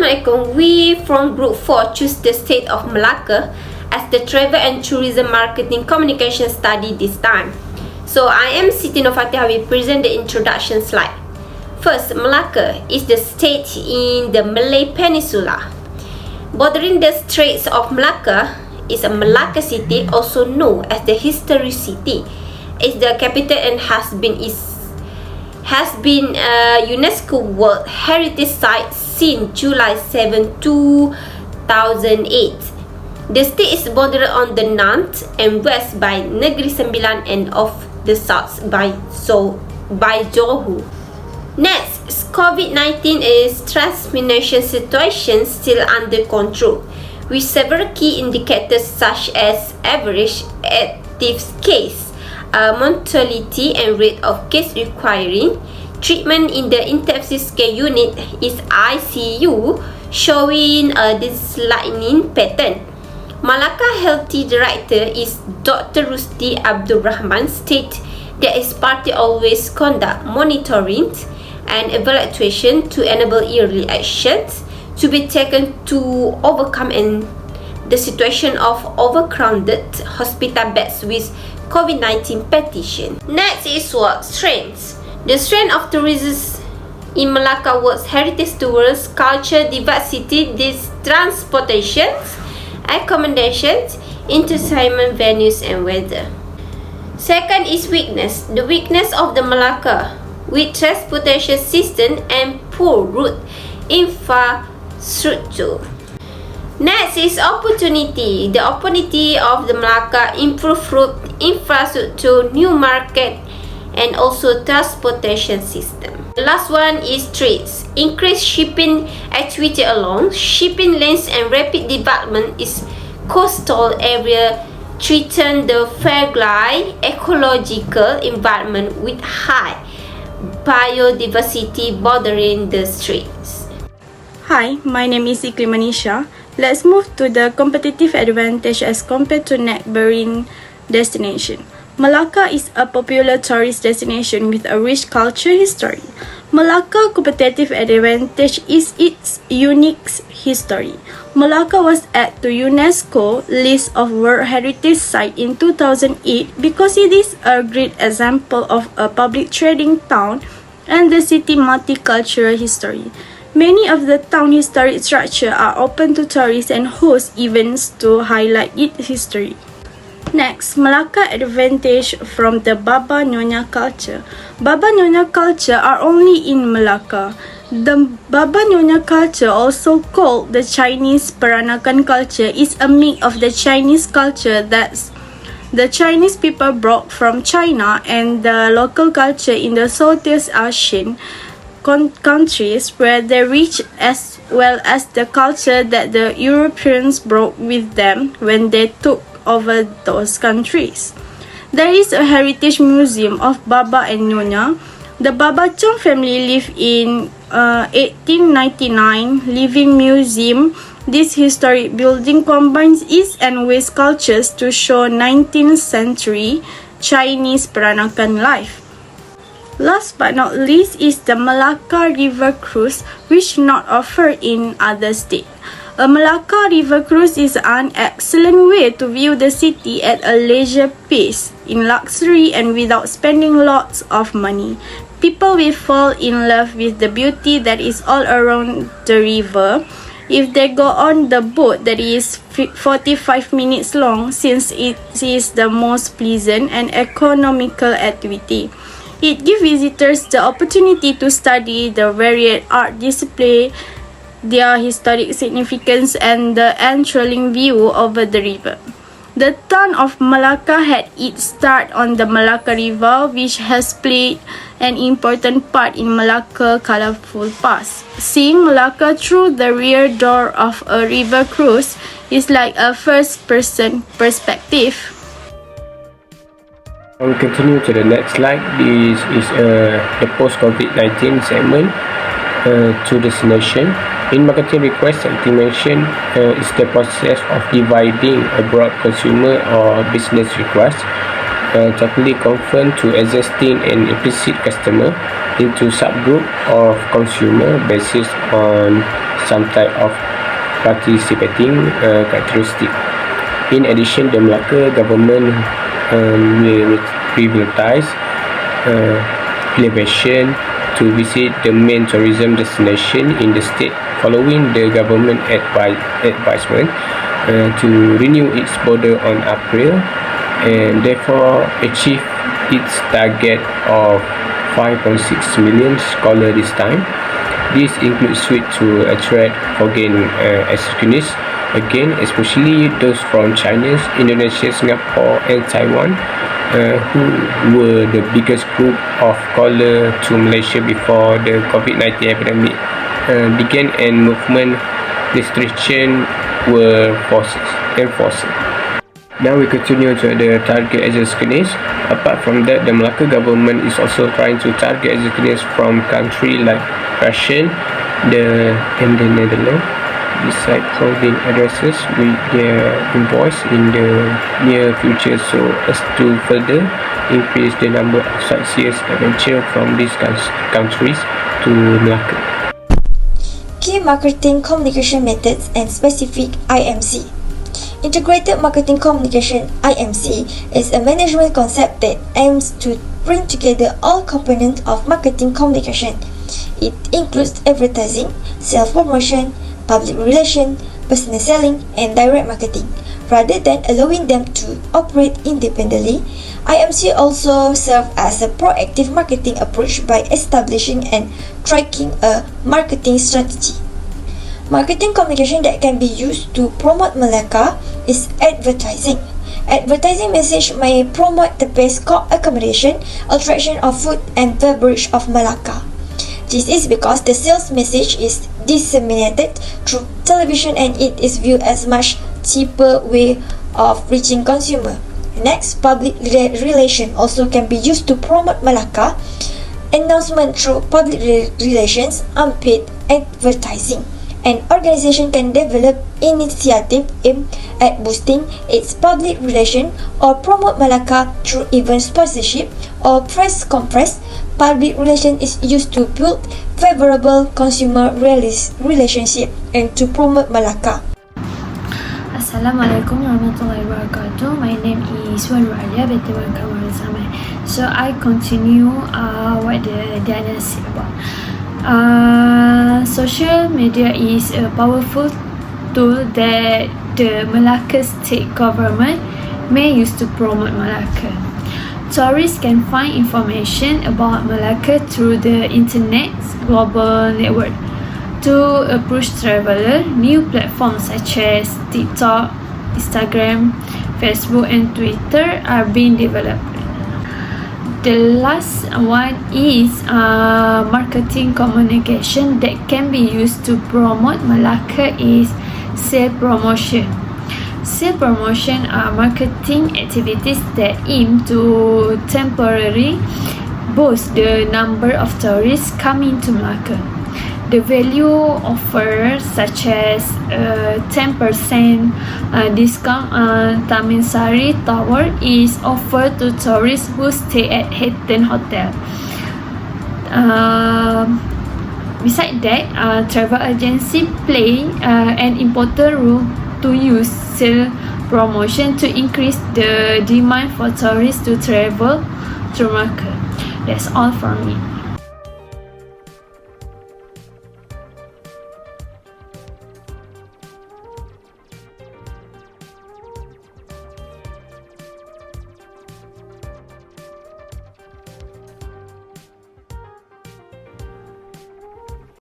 Assalamualaikum. We from Group 4 choose the state of Melaka as the travel and tourism marketing communication study this time. So I am Siti Nofatihah. We present the introduction slide. First, Melaka is the state in the Malay Peninsula. Bordering the Straits of Melaka is a Melaka city, also known as the History City. It's the capital and has been a UNESCO World Heritage Site since July 7, 2008. The state is bordered on the north and west by Negeri Sembilan and off the south by Johor. Next, COVID-19 is transmission situation still under control, with several key indicators such as average active case, mortality and rate of case requiring treatment in the intensive care unit is ICU showing a declining pattern. Melaka Healthy Director is Dr. Rusdi Abdul Rahman state that his party always conduct monitoring and evaluation to enable early actions to be taken to overcome the situation of overcrowded hospital beds with COVID-19 petition. Next is what strengths. The strength of tourism in Melaka World Heritage Tours, culture, diversity, transportations, accommodations, entertainment venues and weather. Second is weakness. The weakness of the Melaka with transportation system and poor route infrastructure. Next is opportunity. The opportunity of the Melaka improved route infrastructure, new market and also transportation system. The last one is threats. Increased shipping activity along shipping lanes and rapid development is coastal area threaten the fragile ecological environment with high biodiversity bordering the streets. Hi, my name is Iklim Manisha. Let's move to the competitive advantage as compared to neighboring destination. Melaka is a popular tourist destination with a rich culture history. Melaka competitive advantage is its unique history. Melaka was added to UNESCO list of World Heritage Site in 2008 because it is a great example of a public trading town and the city multicultural history. Many of the town historic structures are open to tourists and host events to highlight its history. Next, Melaka advantage from the Baba Nyonya culture. Baba Nyonya culture are only in Melaka. The Baba Nyonya culture, also called the Chinese Peranakan culture, is a mix of the Chinese culture that the Chinese people brought from China and the local culture in the Southeast Asian countries where they reach, as well as the culture that the Europeans brought with them when they took over those countries. There is a heritage museum of Baba and Nyonya. The Baba Chong family lived in 1899 Living Museum. This historic building combines East and West cultures to show 19th century Chinese Peranakan life. Last but not least is the Melaka River Cruise, which not offered in other states. A Melaka River Cruise is an excellent way to view the city at a leisure pace, in luxury and without spending lots of money. People will fall in love with the beauty that is all around the river if they go on the boat that is 45 minutes long, since it is the most pleasant and economical activity. It gives visitors the opportunity to study the varied art display, their historic significance and the enthralling view over the river. The town of Melaka had its start on the Melaka River, which has played an important part in Melaka colorful past. Seeing Melaka through the rear door of a river cruise is like a first-person perspective. I will continue to the next slide. This is the post-COVID-19 segment to destination. In marketing request estimation is the process of dividing a broad consumer or business request, totally confirmed to existing and implicit customer. into subgroup of consumer based on some type of participating characteristic. In addition, the Melaka government will prioritize elevation to visit the main tourism destination in the state following the government advisement to renew its border on April and therefore achieve its target of 5.6 million scholars this time. This includes suite to attract foreign excursionists, again especially those from China, Indonesia, Singapore and Taiwan, who were the biggest group of scholars to Malaysia before the COVID-19 epidemic began and movement restrictions were enforced. Now we continue to the target excursionists. Apart from that, the Melaka government is also trying to target excursionists from countries like Russia and the Netherlands. Decide holding addresses with their invoice in the near future so as to further increase the number of sightseers adventure from these countries to Melaka. Key marketing communication methods and specific IMC. Integrated Marketing Communication (IMC) is a management concept that aims to bring together all components of marketing communication. It includes advertising, self-promotion, public relations, personal selling, and direct marketing. Rather than allowing them to operate independently, IMC also serves as a proactive marketing approach by establishing and tracking a marketing strategy. Marketing communication that can be used to promote Melaka is advertising. Advertising message may promote the best accommodation, attraction of food and beverage of Melaka. This is because the sales message is disseminated through television and it is viewed as much cheaper way of reaching consumer. Next, public relation also can be used to promote Melaka. Announcement through public relations, unpaid advertising. An organization can develop initiative aimed at boosting its public relation or promote Melaka through event sponsorship or press conference. Public relation is used to build favorable consumer relationship and to promote Melaka. Assalamualaikum warahmatullahi wabarakatuh. My name is Walia Betewan Kamal Samai. So I continue what Diana said about. Social media is a powerful tool that the Melaka state government may use to promote Melaka. Tourists can find information about Melaka through the internet's global network. To approach travelers, new platforms such as TikTok, Instagram, Facebook and Twitter are being developed. The last one is marketing communication that can be used to promote Melaka is sale promotion. Sale promotion are marketing activities that aim to temporarily boost the number of tourists coming to Melaka. The value offer such as 10% discount on Taman Sari Tower is offered to tourists who stay at Hilton Hotel. Besides that, travel agency play an important role to use sale promotion to increase the demand for tourists to travel to Melaka. That's all from me.